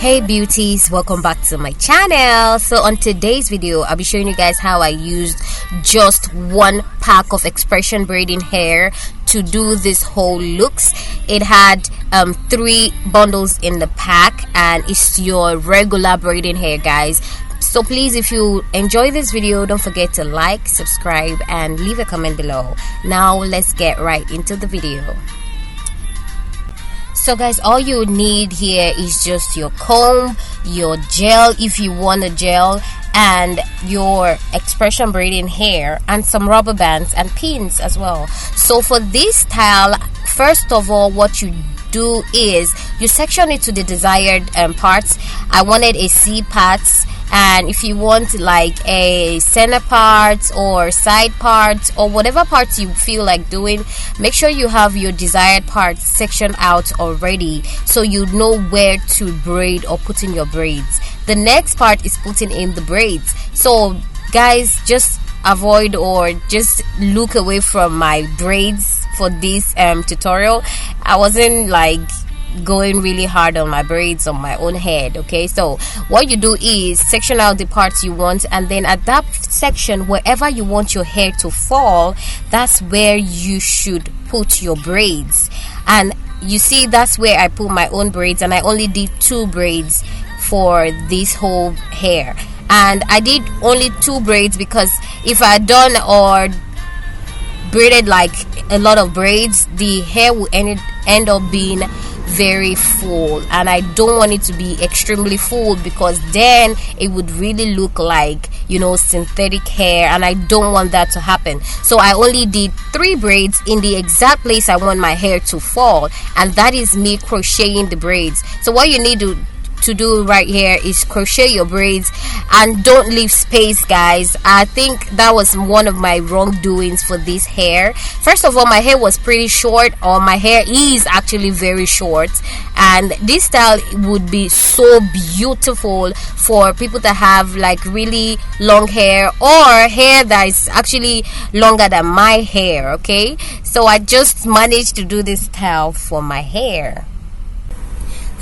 Hey beauties, welcome back to my channel. So on today's video I'll be showing you guys how I used just one pack of expression braiding hair to do this whole looks. It had 3 bundles in the pack and it's your regular braiding hair, guys. So please, if you enjoy this video, don't forget to like, subscribe and leave a comment below. Now let's get right into the video. So guys, all you need here is just your comb, your gel if you want a gel, and your expression braiding hair, and some rubber bands and pins as well. So for this style, first of all, what you do is you section it to the desired parts. I wanted a C parts, and if you want like a center parts or side parts or whatever parts you feel like doing, make sure you have your desired parts sectioned out already so you know where to braid or put in your braids. The next part is putting in the braids. So guys, just avoid or just look away from my braids for this tutorial. I wasn't like going really hard on my braids on my own head. Okay, so what you do is section out the parts you want, and then at that section, wherever you want your hair to fall, that's where you should put your braids. And you see, that's where I put my own braids, and I only did 2 braids for this whole hair. And I did only 2 braids because if I had done or braided like a lot of braids, the hair will end up being very full, and I don't want it to be extremely full because then it would really look like, you know, synthetic hair, and I don't want that to happen. So I only did 3 braids in the exact place I want my hair to fall, and that is me crocheting the braids. So what you need to do right here is crochet your braids and don't leave space, guys. I think that was one of my wrongdoings for this hair. First of all, my hair was pretty short, or my hair is actually very short, and this style would be so beautiful for people that have like really long hair or hair that is actually longer than my hair. Okay, so I just managed to do this style for my hair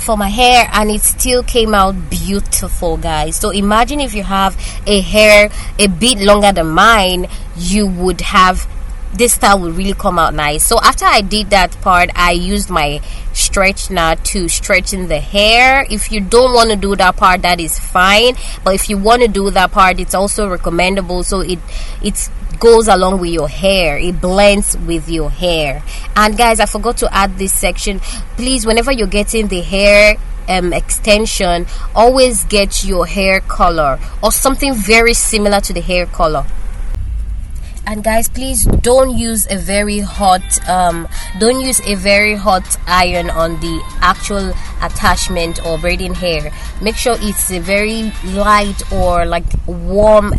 and it still came out beautiful, guys. So imagine if you have a hair a bit longer than mine, you would have this style would really come out nice. So after I did that part, I used my stretch knot to straighten the hair. If you don't want to do that part, that is fine, but if you want to do that part, it's also recommendable, so it goes along with your hair, it blends with your hair. And guys, I forgot to add this section. Please, whenever you're getting the hair extension, always get your hair color or something very similar to the hair color. And guys, please don't use a very hot iron on the actual attachment or braiding hair. Make sure it's a very light or like warm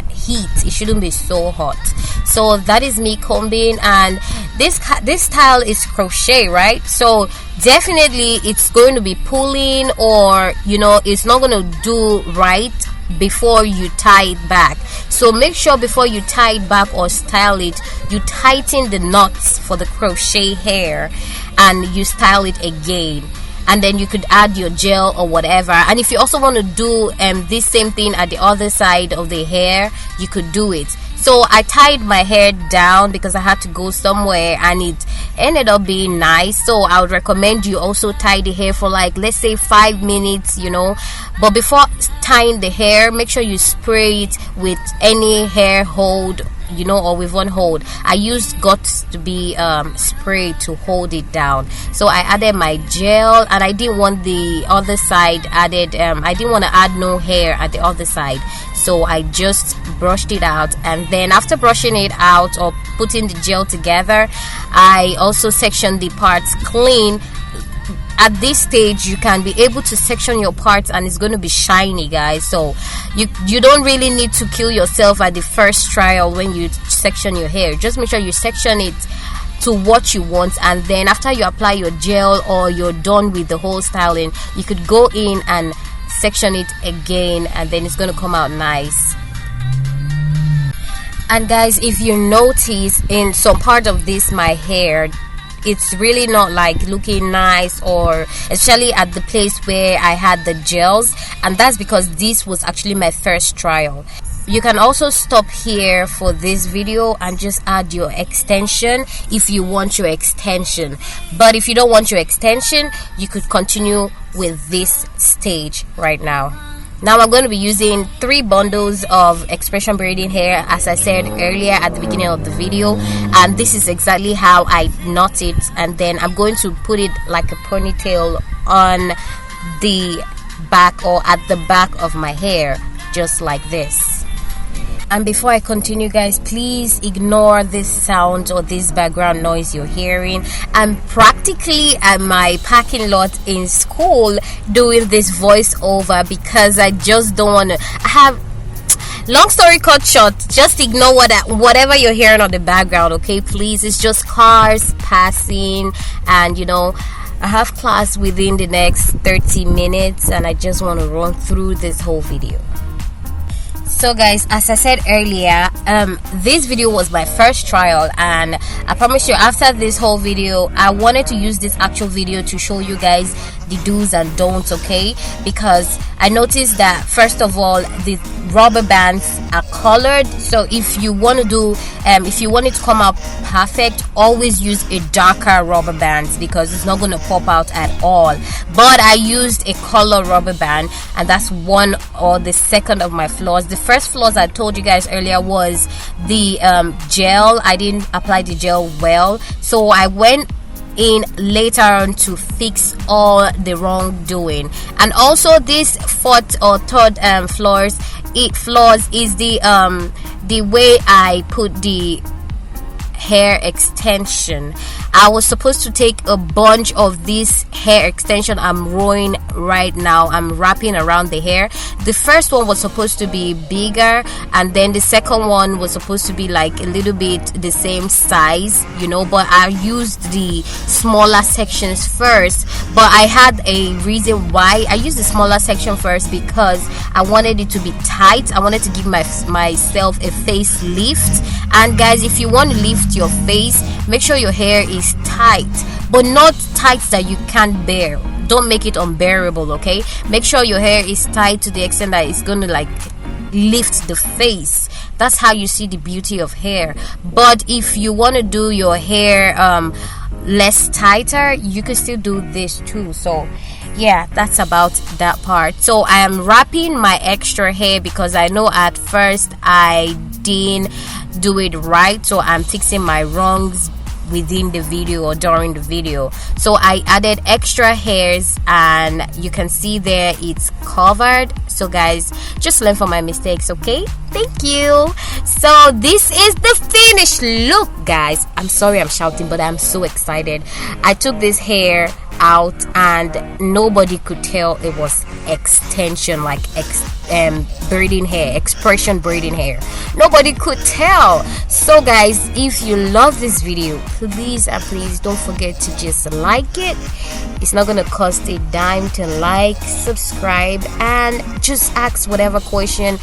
heat. It shouldn't be so hot. So that is me combing, and this style is crochet, right? So definitely it's going to be pulling, or you know, it's not going to do right before you tie it back. So make sure before you tie it back or style it, you tighten the knots for the crochet hair and you style it again, and then you could add your gel or whatever. And if you also want to do this same thing at the other side of the hair, you could do it. So I tied my hair down because I had to go somewhere and it ended up being nice. So I would recommend you also tie the hair for like, let's say 5 minutes, you know. But before tying the hair, make sure you spray it with any hair hold, you know, or with one hold. I used guts to be spray to hold it down. So I added my gel, and I didn't want the other side added. I didn't want to add no hair at the other side, so I just brushed it out. And then after brushing it out or putting the gel together, I also sectioned the parts clean. At this stage, you can be able to section your parts and it's going to be shiny, guys. So you don't really need to kill yourself at the first trial when you section your hair. Just make sure you section it to what you want, and then after you apply your gel or you're done with the whole styling, you could go in and section it again, and then it's going to come out nice. And guys, if you notice in some part of this, my hair it's really not like looking nice, or especially at the place where I had the gels, and that's because this was actually my first trial. You can also stop here for this video and just add your extension if you want your extension, but if you don't want your extension, you could continue with this stage right now. Now I'm going to be using 3 bundles of expression braiding hair, as I said earlier at the beginning of the video, and this is exactly how I knot it, and then I'm going to put it like a ponytail on the back or at the back of my hair, just like this. And before I continue, guys, please ignore this sound or this background noise you're hearing. I'm practically at my parking lot in school doing this voiceover because I just don't want to have. Long story cut short, just ignore whatever you're hearing on the background, okay? Please, it's just cars passing, and you know, I have class within the next 30 minutes and I just want to run through this whole video. So guys, as I said earlier, this video was my first trial, and I promise you after this whole video I wanted to use this actual video to show you guys the do's and don'ts, okay? Because I noticed that first of all, the rubber bands are colored, so if you want to do if you want it to come out perfect, always use a darker rubber band because it's not going to pop out at all. But I used a color rubber band, and that's one or the second of my flaws. The first flaws I told you guys earlier was the gel. I didn't apply the gel well, so I went in later on to fix all the wrongdoing. And also this fourth or third flaws is the way I put the hair extension. I was supposed to take a bunch of this hair extension I'm rolling right now. I'm wrapping around the hair. The first one was supposed to be bigger, and then the second one was supposed to be like a little bit the same size, you know, but I used the smaller sections first. But I had a reason why I used the smaller section first, because I wanted it to be tight. I wanted to give myself a face lift. And guys, if you want to lift your face, make sure your hair is tight, but not tight that you can't bear. Don't make it unbearable, okay? Make sure your hair is tight to the extent that it's going to like lift the face. That's how you see the beauty of hair. But if you want to do your hair less tighter, you can still do this too. So yeah, that's about that part. So I am wrapping my extra hair because I know at first I didn't do it right, so I'm fixing my wrongs within the video or during the video. So I added extra hairs, and you can see there it's covered. So guys, just learn from my mistakes, okay? Thank you. So this is the finished look, guys. I'm sorry I'm shouting, but I'm so excited. I took this hair out and nobody could tell it was extension, like braiding hair, expression braiding hair. Nobody could tell. So guys, if you love this video, please don't forget to just like it. It's not gonna cost a dime to like, subscribe, and just ask whatever question,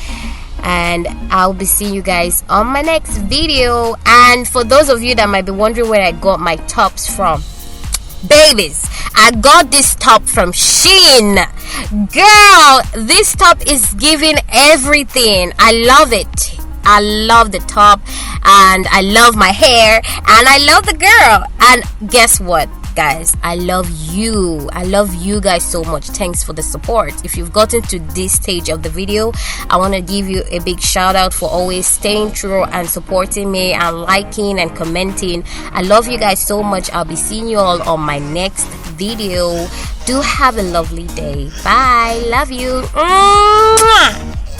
and I'll be seeing you guys on my next video. And for those of you that might be wondering where I got my tops from, babies, I got this top from Shein. Girl, this top is giving everything. I love it. I love the top, and I love my hair, and I love the girl. And guess what, guys? I love you. I love you guys so much. Thanks for the support. If you've gotten to this stage of the video, I want to give you a big shout out for always staying true and supporting me and liking and commenting. I love you guys so much. I'll be seeing you all on my next video. Do have a lovely day. Bye. Love you. Mwah!